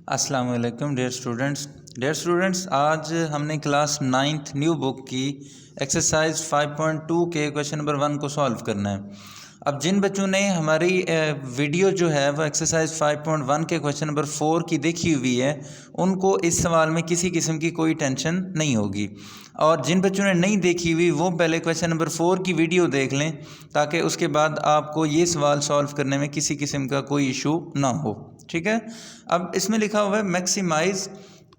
अस्सलाम वालेकुम dear students आज हमने क्लास 9th न्यू बुक की एक्सरसाइज 5.2 के क्वेश्चन नंबर 1 को सॉल्व करना है। अब जिन बच्चों ने हमारी वीडियो जो है वो एक्सरसाइज 5.1 के क्वेश्चन नंबर 4 की देखी हुई है, उनको इस सवाल में किसी किस्म की कोई टेंशन नहीं होगी। और जिन बच्चों ने नहीं देखी हुई वो पहले क्वेश्चन नंबर 4 की वीडियो देख लें, ताकि उसके बाद आपको ये सवाल सॉल्व करने में किसी किस्म का कोई इशू ना हो। ठीक है। अब इसमें लिखा हुआ है maximise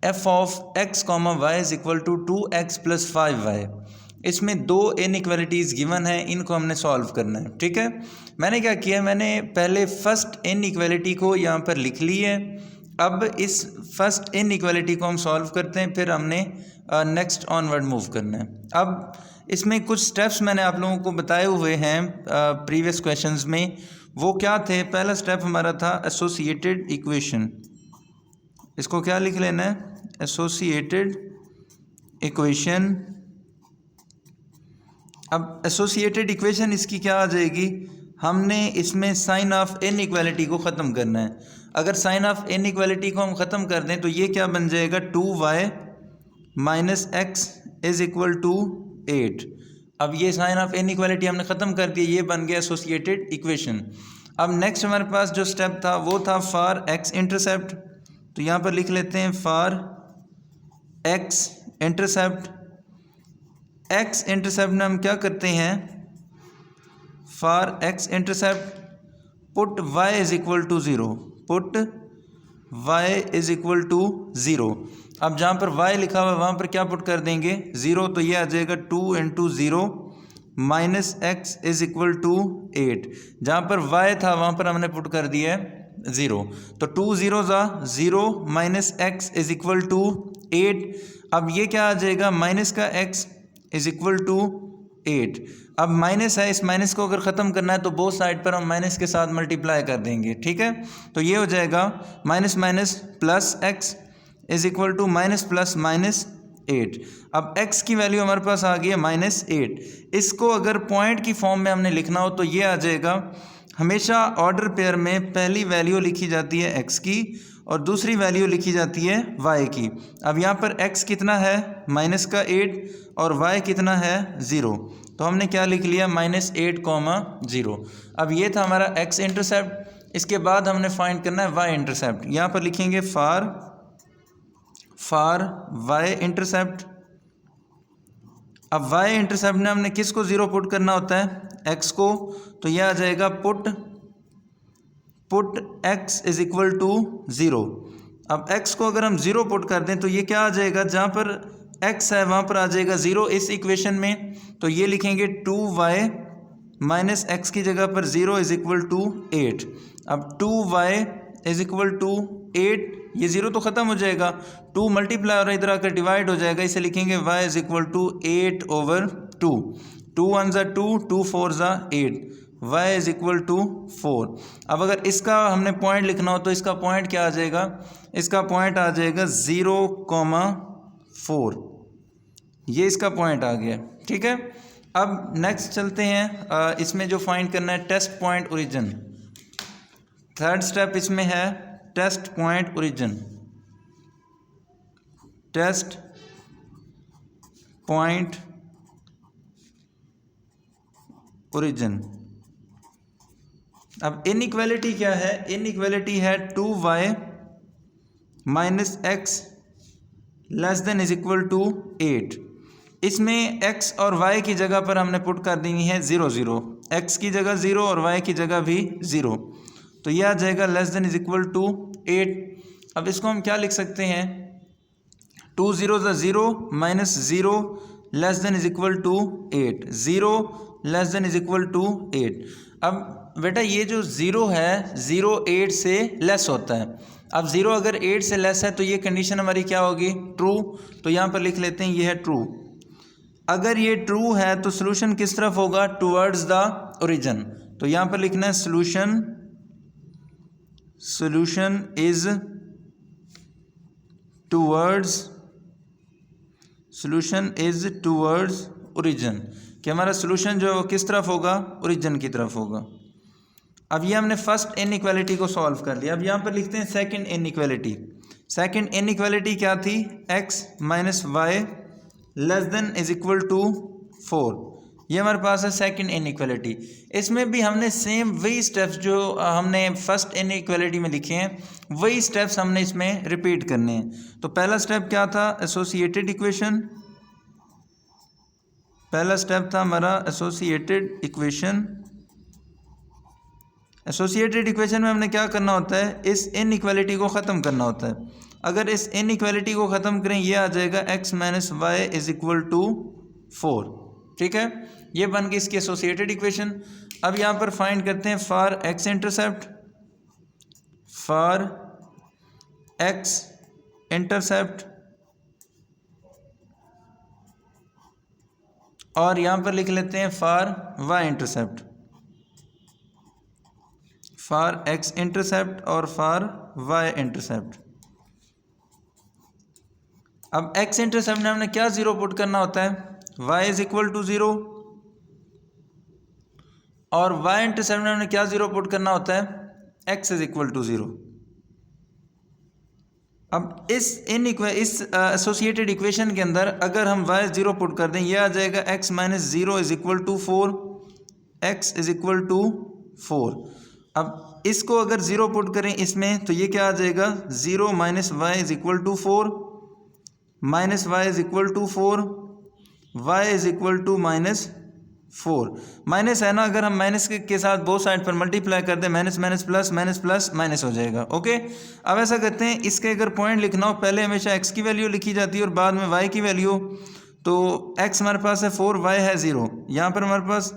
f of x comma y is equal to 2x + 5y। इसमें दो इनइक्वालिटीज़ गिवन है, इनको हमने सॉल्व करना है। ठीक है। मैंने क्या किया, मैंने पहले फर्स्ट इनइक्वालिटी को यहाँ पर लिख ली है। अब इस फर्स्ट इनइक्वालिटी को हम सॉल्व करते हैं, फिर हमने नेक्स्ट ऑनवर्ड मूव करना है। अब इसमें कुछ स्टेप्स मैंने आप लोगों को बताए हुए हैं प्रीवियस क्वेश्चंस में। वो क्या थे? पहला स्टेप हमारा था एसोसिएटेड इक्वेशन। इसको क्या लिख लेना है? Associated equation. अब एसोसिएटेड इक्वेशन इसकी क्या आ जाएगी? हमने इसमें साइन ऑफ इनइक्वालिटी को ख़त्म करना है। अगर साइन ऑफ इनइक्वालिटी को हम ख़त्म कर दें तो ये क्या बन जाएगा? 2y - x is equal to 8। अब ये साइन ऑफ इनइक्वालिटी हमने ख़त्म कर दिया, ये बन गया एसोसिएटेड इक्वेशन। अब नेक्स्ट हमारे पास जो स्टेप था वो था फॉर एक्स इंटरसेप्ट। तो यहाँ पर लिख लेते हैं for x intercept. X intercept में हम क्या करते हैं? For x intercept put y is equal to 0। Put y is equal to 0। अब जहाँ पर y लिखा हुआ है वहाँ पर क्या पुट कर देंगे? 0। तो ये आ जाएगा 2 × 0 - x इज़ इक्वल टू 8। जहाँ पर y था वहाँ पर हमने पुट कर दिया है 0। तो 2 0 = 0 - x इज़ इक्वल टू 8। अब ये क्या आ जाएगा? माइनस का x इज़ इक्वल टू 8। अब माइनस है, इस माइनस को अगर ख़त्म करना है तो बोथ साइड पर हम माइनस के साथ मल्टीप्लाई कर देंगे। ठीक है। तो ये हो जाएगा minus minus plus x is equal to minus plus minus 8। अब x की वैल्यू हमारे पास आ गई है -8। इसको अगर पॉइंट की फॉर्म में हमने लिखना हो तो ये आ जाएगा, हमेशा ऑर्डर पेयर में पहली वैल्यू लिखी जाती है x की और दूसरी वैल्यू लिखी जाती है y की। अब यहाँ पर x कितना है? -8 और y कितना है? 0। तो हमने क्या लिख लिया? -8, 0। अब ये था हमारा x इंटरसेप्ट। इसके बाद हमने फाइंड करना है y इंटरसेप्ट। यहाँ पर लिखेंगे फॉर y इंटरसेप्ट। अब y इंटरसेप्ट में हमने किसको 0 पुट करना होता है? x को। तो यह आ जाएगा put x is equal to 0। अब x को अगर हम 0 पुट कर दें तो ये क्या आ जाएगा? जहाँ पर x है वहाँ पर आ जाएगा 0 इस इक्वेशन में। तो ये लिखेंगे 2y - x की जगह पर 0 इज़ इक्वल टू 8। अब 2y इज़ इक्वल टू 8, ये 0 तो ख़त्म हो जाएगा, 2 मल्टीप्लाई और इधर आकर डिवाइड हो जाएगा, इसे लिखेंगे y इज़ इक्वल टू 8/2। 2 1 ज़ा 2, 2 4 ज़ा 8, y इज़ इक्वल टू 4। अब अगर इसका हमने पॉइंट लिखना हो तो इसका पॉइंट क्या आ जाएगा? इसका पॉइंट आ जाएगा 0,4। ये इसका पॉइंट आ गया। ठीक है। अब नेक्स्ट चलते हैं। इसमें जो फाइंड करना है test point origin. Third step इसमें है test point origin. Test point origin. अब इनइक्वालिटी क्या है? इनइक्वालिटी है 2y - x less than is equal to 8। इसमें x और y की जगह पर हमने पुट कर देनी है 0 0। x की जगह 0 और y की जगह भी 0। तो यह आ जाएगा less than is equal to 8। अब इसको हम क्या लिख सकते हैं? 2 0 ज़ा 0 -0 less than is equal to 8। 0 less than is equal to 8। अब बेटा ये जो 0 है, 0 8 से लेस होता है। अब 0 अगर 8 से लेस है तो ये कंडीशन हमारी क्या होगी? ट्रू। तो यहाँ पर लिख लेते हैं ये है ट्रू। अगर ये ट्रू है तो सोल्यूशन किस तरफ होगा? Towards the origin. तो यहाँ पर लिखना है सोल्यूशन इज टुवर्ड्स ओरिजिन, कि हमारा सोल्यूशन जो है वो किस तरफ होगा? ओरिजिन की तरफ होगा। अब ये हमने फर्स्ट इनइक्वालिटी को सॉल्व कर लिया। अब यहाँ पर लिखते हैं सेकंड इनइक्वालिटी। सेकंड इनइक्वालिटी क्या थी, x minus y less than is equal to 4। ये हमारे पास है सेकंड इनइक्वालिटी। इसमें भी हमने सेम वही स्टेप्स जो हमने फर्स्ट इनइक्वालिटी में लिखे हैं, वही स्टेप्स हमने इसमें रिपीट करने हैं। तो पहला स्टेप क्या था, एसोसिएटेड इक्वेशन। पहला स्टेप था हमारा एसोसिएटेड इक्वेशन। एसोसिएटेड इक्वेशन में हमने क्या करना होता है, इस इनइक्वालिटी को ख़त्म करना होता है। अगर इस इनइक्वालिटी को ख़त्म करें, ये आ जाएगा x minus y is equal to 4। ठीक है, ये बन गई इसकी एसोसिएटेड इक्वेशन। अब यहाँ पर फाइंड करते हैं for x intercept, for x intercept, और यहाँ पर लिख लेते हैं for y intercept, for x intercept और फॉर वाई इंटरसेप्ट। अब एक्स इंटरसेप्ट में हमने क्या जीरो पुट करना होता है, वाई इज इक्वल टू 0, और वाई इंटरसेप्ट में हमने क्या जीरो पुट करना होता है, एक्स इज इक्वल टू 0। अब इस एसोसिएटेड इक्वेशन के अंदर अगर हम वाई 0 पुट कर दें, यह आ जाएगा x minus 0 is equal to 4, x is equal to 4। अब इसको अगर 0 पुट करें इसमें, तो ये क्या आ जाएगा, 0 minus y is equal to 4, minus y is equal to 4, y is equal to minus 4। Minus है ना, अगर हम माइनस के साथ बोथ साइड पर मल्टीप्लाई कर दें, minus minus plus minus plus minus हो जाएगा। ओके, अब ऐसा करते हैं, इसके अगर पॉइंट लिखना हो, पहले हमेशा एक्स की वैल्यू लिखी जाती है और बाद में वाई की वैल्यू। तो एक्स हमारे पास है 4, वाई है 0। यहाँ पर हमारे पास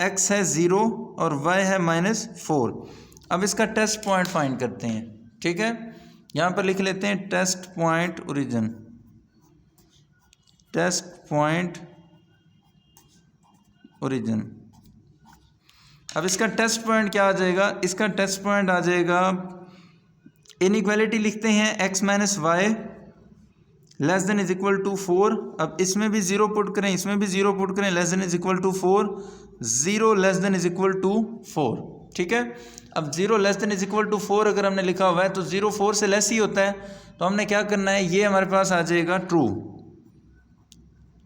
एक्स है 0 और वाई है माइनस 4। अब इसका टेस्ट पॉइंट फाइंड करते हैं। ठीक है, यहाँ पर लिख लेते हैं test point origin, test point origin. अब इसका टेस्ट पॉइंट क्या आ जाएगा, इसका टेस्ट पॉइंट आ जाएगा, इनइक्वालिटी लिखते हैं x minus y less than is equal to 4। अब इसमें भी 0 पुट करें, इसमें भी 0 पुट करें, less than is equal to 4, 0 less than is equal to 4। ठीक है, अब 0 less than is equal to 4 अगर हमने लिखा हुआ है तो 0 4 से लेस ही होता है, तो हमने क्या करना है, ये हमारे पास आ जाएगा ट्रू।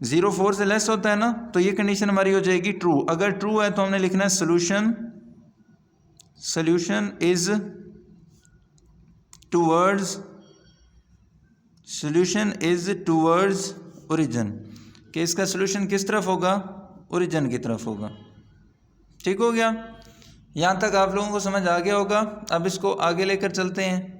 0 4 से लेस होता है ना, तो ये कंडीशन हमारी हो जाएगी ट्रू। अगर ट्रू है तो हमने लिखना है solution, solution is towards, solution is towards origin, कि इसका सोल्यूशन किस तरफ होगा, ओरिजिन की तरफ होगा। ठीक हो गया, यहाँ तक आप लोगों को समझ आ गया होगा। अब इसको आगे लेकर चलते हैं।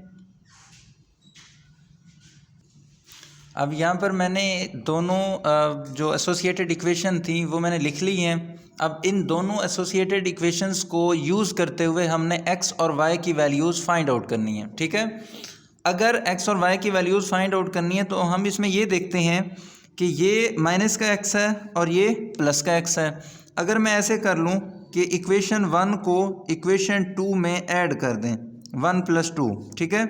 अब यहाँ पर मैंने दोनों जो एसोसिएटेड इक्वेशन थी वो मैंने लिख ली हैं। अब इन दोनों एसोसिएटेड इक्वेशंस को यूज़ करते हुए हमने एक्स और वाई की वैल्यूज़ फाइंड आउट करनी है। ठीक है, अगर एक्स और वाई की वैल्यूज़ फाइंड आउट करनी है तो हम इसमें ये देखते हैं कि ये माइनस का एक्स है और ये प्लस का एक्स है। अगर मैं ऐसे कर लूँ कि इक्वेशन 1 को इक्वेशन 2 में ऐड कर दें, 1 + 2। ठीक है,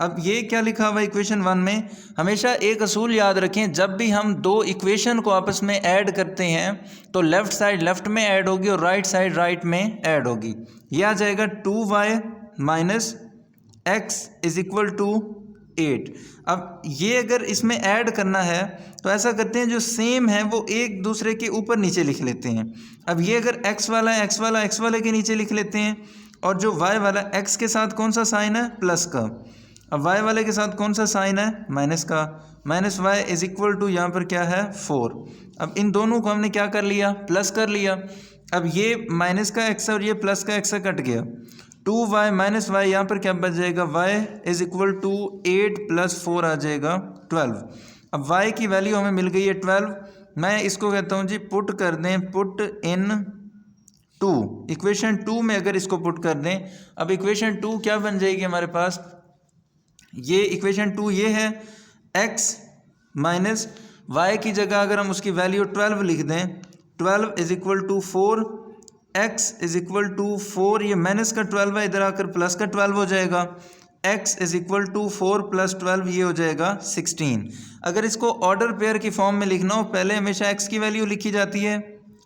अब ये क्या लिखा हुआ है इक्वेशन 1 में, हमेशा एक असूल याद रखें, जब भी हम दो इक्वेशन को आपस में ऐड करते हैं तो लेफ़्ट साइड लेफ़्ट में ऐड होगी और राइट साइड राइट में ऐड होगी। ये आ जाएगा 2y minus x is equal to 8। अब ये अगर इसमें ऐड करना है तो ऐसा करते हैं, जो सेम है वो एक दूसरे के ऊपर नीचे लिख लेते हैं। अब ये अगर x वाला है, x वाला x वाले के नीचे लिख लेते हैं, और जो y वाला x के साथ कौन सा साइन है, प्लस का। अब y वाले के साथ कौन सा साइन है, माइनस का। Minus y is equal to यहाँ पर क्या है 4। अब इन दोनों को हमने क्या कर लिया, प्लस कर लिया। अब ये माइनस का x है और ये प्लस का x कट गया। 2y माइनस वाई, यहाँ पर क्या बच जाएगा, y इज इक्वल टू 8 + 4 आ जाएगा 12। अब y की वैल्यू हमें मिल गई है 12। मैं इसको कहता हूँ जी पुट कर दें, पुट इन 2, इक्वेशन 2 में अगर इसको पुट कर दें। अब इक्वेशन 2 क्या बन जाएगी हमारे पास, ये इक्वेशन 2 ये है, x माइनस वाई की जगह अगर हम उसकी वैल्यू 12 लिख दें, 12 is equal to 4, x is equal to 4, ये माइनस का 12 है, इधर आकर प्लस का 12 हो जाएगा। x इज इक्वल टू 4 + 12, ये हो जाएगा 16। अगर इसको ऑर्डर पेयर की फॉर्म में लिखना हो, पहले हमेशा x की वैल्यू लिखी जाती है,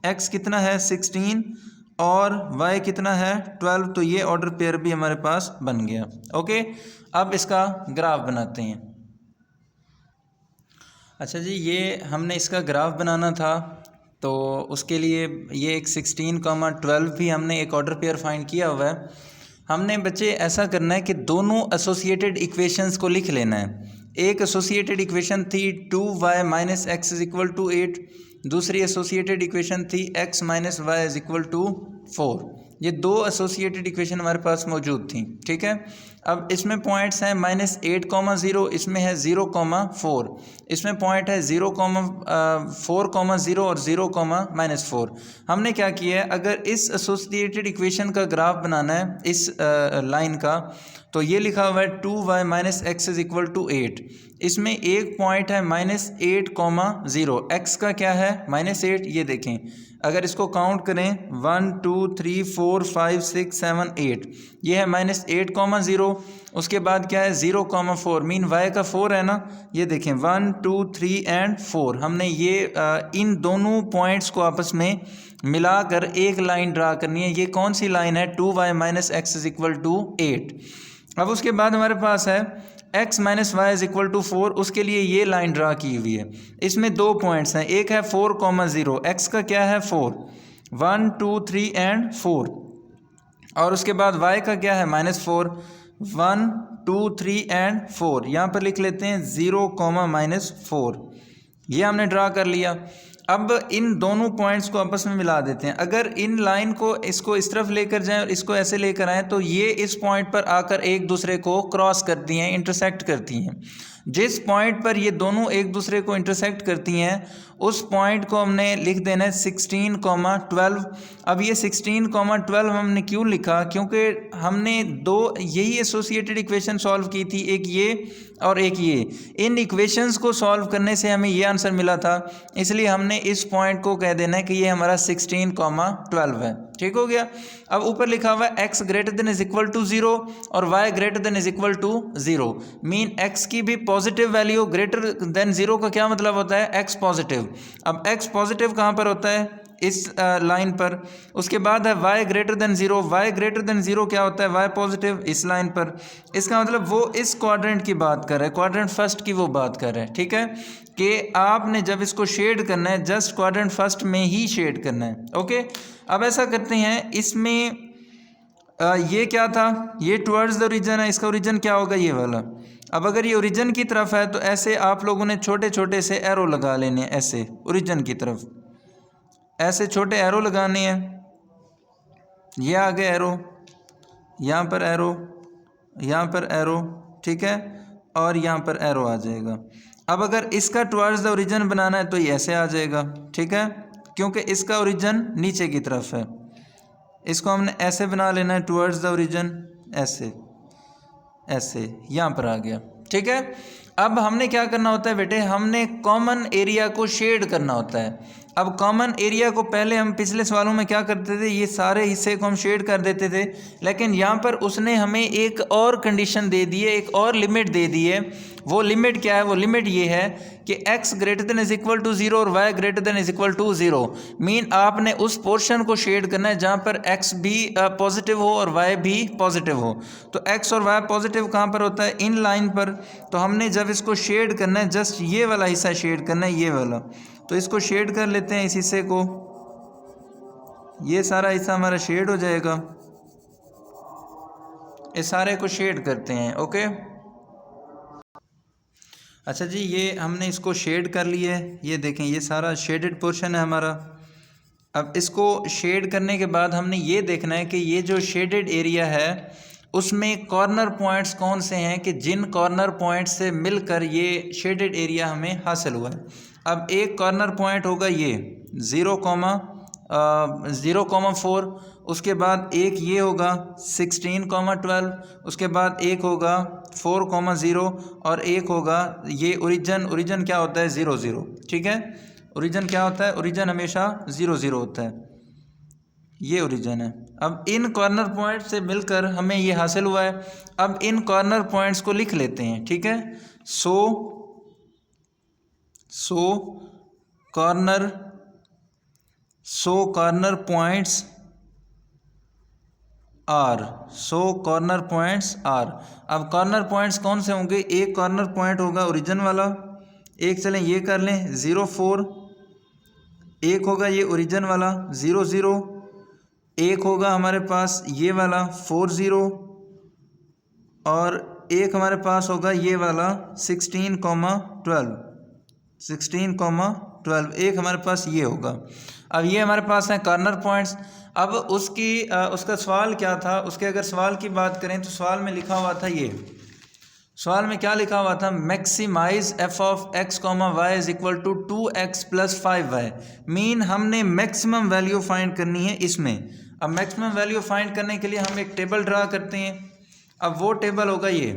x कितना है 16, और y कितना है 12, तो ये ऑर्डर पेयर भी हमारे पास बन गया। ओके, अब इसका ग्राफ बनाते हैं। अच्छा जी, ये हमने इसका ग्राफ बनाना था, तो उसके लिए ये एक 16, 12 भी हमने एक ऑर्डर पेयर फाइंड किया हुआ है। हमने बच्चे ऐसा करना है कि दोनों एसोसिएटेड इक्वेशंस को लिख लेना है। एक एसोसिएटेड इक्वेशन थी 2y minus x is equal to 8, दूसरी एसोसिएटेड इक्वेशन थी x minus y is equal to 4। ये दो एसोसिएटेड इक्वेशन हमारे पास मौजूद थी, ठीक है। अब इसमें पॉइंट्स हैं -8,0, इसमें है 0,4, इसमें पॉइंट है 0,4,0 और 0,-4। हमने क्या किया है, अगर इस एसोसिएटेड इक्वेशन का ग्राफ बनाना है इस लाइन का, तो ये लिखा हुआ है 2y minus x is equal to 8। इसमें एक पॉइंट है -8,0, x का क्या है -8। ये देखें, अगर इसको काउंट करें 1 2 3 4 5 6 7 8, ये है -8,0। उसके बाद क्या है 0,4, मीन y का 4 है ना। ये देखें 1 2 3 एंड 4, हमने ये इन दोनों पॉइंट्स को आपस में मिलाकर एक लाइन ड्रा करनी है। ये कौन सी लाइन है, 2y minus x is equal to 8। अब उसके बाद हमारे पास है x minus y is equal to 4, उसके लिए ये लाइन ड्रा की हुई है। इसमें दो पॉइंट्स हैं, एक है 4,0, x का क्या है 4, 1 2 3 एंड 4, और उसके बाद y का क्या है -4, 1 2 3 एंड 4। यहाँ पर लिख लेते हैं 0,-4। ये हमने ड्रा कर लिया। अब इन दोनों पॉइंट्स को आपस में मिला देते हैं। अगर इन लाइन को इसको इस तरफ लेकर जाएं और इसको ऐसे लेकर आएँ, तो ये इस पॉइंट पर आकर एक दूसरे को क्रॉस करती हैं, इंटरसेक्ट करती हैं। जिस पॉइंट पर ये दोनों एक दूसरे को इंटरसेक्ट करती हैं, उस पॉइंट को हमने लिख देना है 16,12। अब ये 16,12 हमने क्यों लिखा, क्योंकि हमने दो यही एसोसिएटेड इक्वेशन सॉल्व की थी, एक ये और एक ये। इन इक्वेशंस को सॉल्व करने से हमें ये आंसर मिला था, इसलिए हमने इस पॉइंट को कह देना है कि ये हमारा 16,12 है। ठीक हो गया। अब ऊपर लिखा हुआ है x greater than is equal to 0 और y greater than is equal to 0, mean x की भी पॉजिटिव वैल्यू ग्रेटर देन 0 का क्या मतलब होता है, x पॉजिटिव। अब x पॉजिटिव कहाँ पर होता है, इस लाइन पर। उसके बाद है y greater then 0, y greater then 0 क्या होता है, y पॉजिटिव, इस लाइन पर। इसका मतलब वो इस क्वाड्रेंट की बात कर रहे हैं, क्वाड्रेंट फर्स्ट की वो बात कर रहे हैं, ठीक है। कि आपने जब इसको शेड करना है जस्ट क्वाड्रेंट फर्स्ट में ही शेड करना है। ओके, अब ऐसा करते हैं, इसमें ये क्या था, ये टुवर्ड्स द ओरिजिन है, इसका ओरिजिन क्या होगा, ये वाला। अब अगर ये ओरिजिन की तरफ है तो ऐसे आप लोगों ने छोटे छोटे से एरो लगा लेने हैं, ऐसे ओरिजिन की तरफ ऐसे छोटे एरो लगाने हैं। ये आ गए एरो, यहाँ पर एरो, यहाँ पर एरो, ठीक है, और यहाँ पर एरो आ जाएगा। अब अगर इसका टुवर्ड्स द ओरिजिन बनाना है तो ये ऐसे आ जाएगा, ठीक है, क्योंकि इसका ओरिजिन नीचे की तरफ है। इसको हमने ऐसे बना लेना है, टुवर्ड्स द ओरिजिन, ऐसे ऐसे यहाँ पर आ गया, ठीक है। अब हमने क्या करना होता है बेटे, हमने कॉमन एरिया को शेड करना होता है। अब कॉमन एरिया को पहले हम पिछले सवालों में क्या करते थे, ये सारे हिस्से को हम शेड कर देते थे, लेकिन यहाँ पर उसने हमें एक और कंडीशन दे दी है, एक और लिमिट दे दी है। वो लिमिट क्या है, वो लिमिट ये है कि x greater than is equal to 0 और y greater than is equal to 0, mean आपने उस पोर्शन को शेड करना है जहाँ पर x भी पॉजिटिव हो और y भी पॉजिटिव हो। तो x और y पॉजिटिव कहाँ पर होता है, इन लाइन पर। तो हमने जब इसको शेड करना है, जस्ट ये वाला हिस्सा शेड करना है, ये वाला, तो इसको शेड कर लेते हैं, इस हिस्से को, ये सारा हिस्सा हमारा शेड हो जाएगा। इस सारे को शेड करते हैं, ओके। अच्छा जी, ये हमने इसको शेड कर लिया है, ये देखें ये सारा शेडेड पोर्शन है हमारा। अब इसको शेड करने के बाद हमने ये देखना है कि ये जो शेडेड एरिया है उसमें कॉर्नर पॉइंट्स कौन से हैं, कि जिन कॉर्नर पॉइंट्स से मिलकर ये शेडेड एरिया हमें हासिल हुआ है। अब एक कॉर्नर पॉइंट होगा ये 0,4, उसके बाद एक ये होगा 16,12, उसके बाद एक होगा 4,0 और एक होगा ये ओरिजिन क्या होता है 0,0, ठीक है। ओरिजिन क्या होता है, ओरिजिन हमेशा 0,0 होता है, ये ओरिजिन है। अब इन कॉर्नर पॉइंट से मिलकर हमें ये हासिल हुआ है। अब इन कॉर्नर पॉइंट्स को लिख लेते हैं, ठीक है। So corner points are, so corner points are. अब कॉर्नर पॉइंट्स कौन से होंगे? एक कॉर्नर पॉइंट होगा ओरिजिन वाला, एक चलें ये कर लें 0 4, एक होगा ये ओरिजिन वाला 0 0, एक होगा हमारे पास ये वाला 4 0, और एक हमारे पास होगा ये वाला 16 12, 16 12, एक हमारे पास ये होगा। अब ये हमारे पास हैं कॉर्नर पॉइंट्स। अब उसका सवाल क्या था? उसके अगर सवाल की बात करें तो सवाल में लिखा हुआ था ये, सवाल में क्या लिखा हुआ था? Maximize f of x comma y is equal to 2x plus 5y। Mean हमने मैक्सिमम वैल्यू फाइंड करनी है इसमें। अब मैक्सिमम वैल्यू फाइंड करने के लिए हम एक टेबल ड्रा करते हैं। अब वो टेबल होगा ये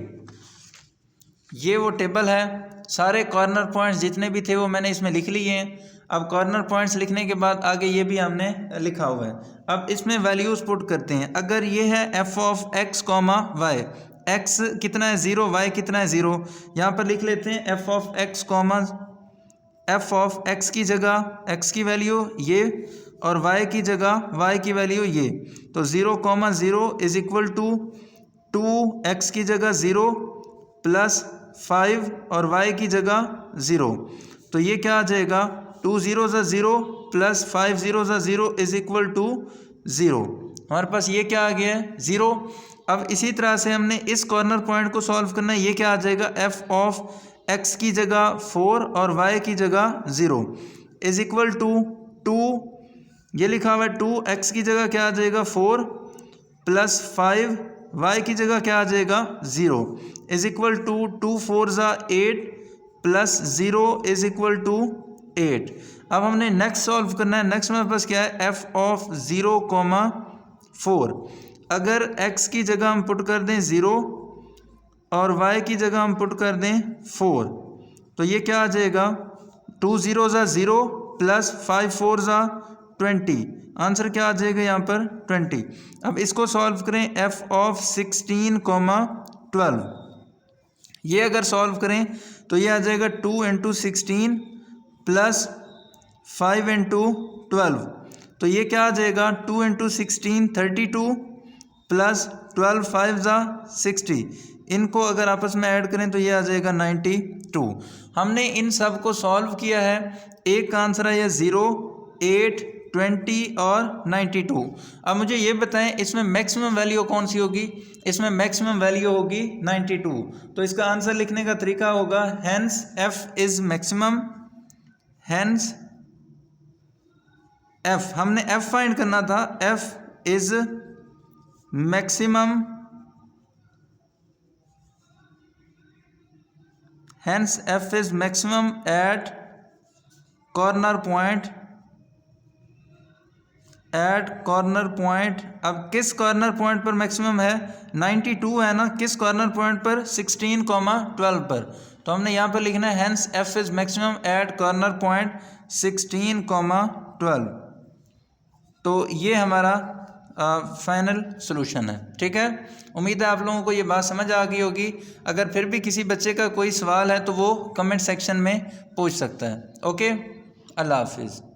वो टेबल है। सारे कॉर्नर पॉइंट्स जितने भी थे वो मैंने इसमें लिख लिए हैं। अब कॉर्नर पॉइंट्स लिखने के बाद आगे ये भी हमने लिखा हुआ है। अब इसमें वैल्यूज़ पुट करते हैं। अगर ये है f of x comma y, x कितना है 0, वाई कितना है 0, यहाँ पर लिख लेते हैं F of x comma, F of x की जगह एक्स की वैल्यू ये, और वाई की जगह वाई की वैल्यू ये। तो 0 0 इज इक्वल टू 2x की जगह 0 प्लस 5 और y की जगह 0। तो ये क्या आ जाएगा? 2 0 0 प्लस 5 0 0 इज इक्वल टू 0। हमारे पास ये क्या आ गया है? 0। अब इसी तरह से हमने इस कॉर्नर पॉइंट को सॉल्व करना है। ये क्या आ जाएगा? एफ ऑफ x की जगह 4 और y की जगह 0 इज इक्वल टू 2, ये लिखा हुआ है 2x की जगह क्या आ जाएगा 4 प्लस 5, y की जगह क्या आ जाएगा 0 is equal to 2 4 8 plus 0 is equal to 8। अब हमने नेक्स्ट सॉल्व करना है। नेक्स्ट मेरे पास क्या है? F of 0 4। अगर x की जगह हम पुट कर दें 0 और y की जगह हम पुट कर दें 4, तो ये क्या आ जाएगा? 2 0 0 प्लस 5 4 20। आंसर क्या आ जाएगा यहाँ पर? 20। अब इसको सॉल्व करें। एफ ऑफ 16 12, ये अगर सॉल्व करें तो ये आ जाएगा 2 × 16 प्लस 5 × 12। तो ये क्या आ जाएगा? 2 × 16 32 प्लस 12 5 60। इनको अगर आपस में ऐड करें तो ये आ जाएगा 92। हमने इन सब को सॉल्व किया है। एक का आंसर है 0 8 20 और 92। अब मुझे ये बताएं इसमें मैक्सिमम वैल्यू कौन सी होगी? इसमें मैक्सिमम वैल्यू होगी 92। तो इसका आंसर लिखने का तरीका होगा hence f is maximum, hence f, हमने एफ फाइंड करना था, f is maximum, hence f is maximum at corner point, at corner point. अब किस कॉर्नर पॉइंट पर मैक्सिमम है? 92 है ना। किस कॉर्नर पॉइंट पर? 16 12 पर। तो हमने यहाँ पर लिखना है hence f is maximum at corner point 16 12। तो ये हमारा फाइनल सॉल्यूशन है। ठीक है, उम्मीद है आप लोगों को ये बात समझ आ गई होगी। अगर फिर भी किसी बच्चे का कोई सवाल है तो वो कमेंट सेक्शन में पूछ सकता है। ओके, अल्लाह हाफिज़।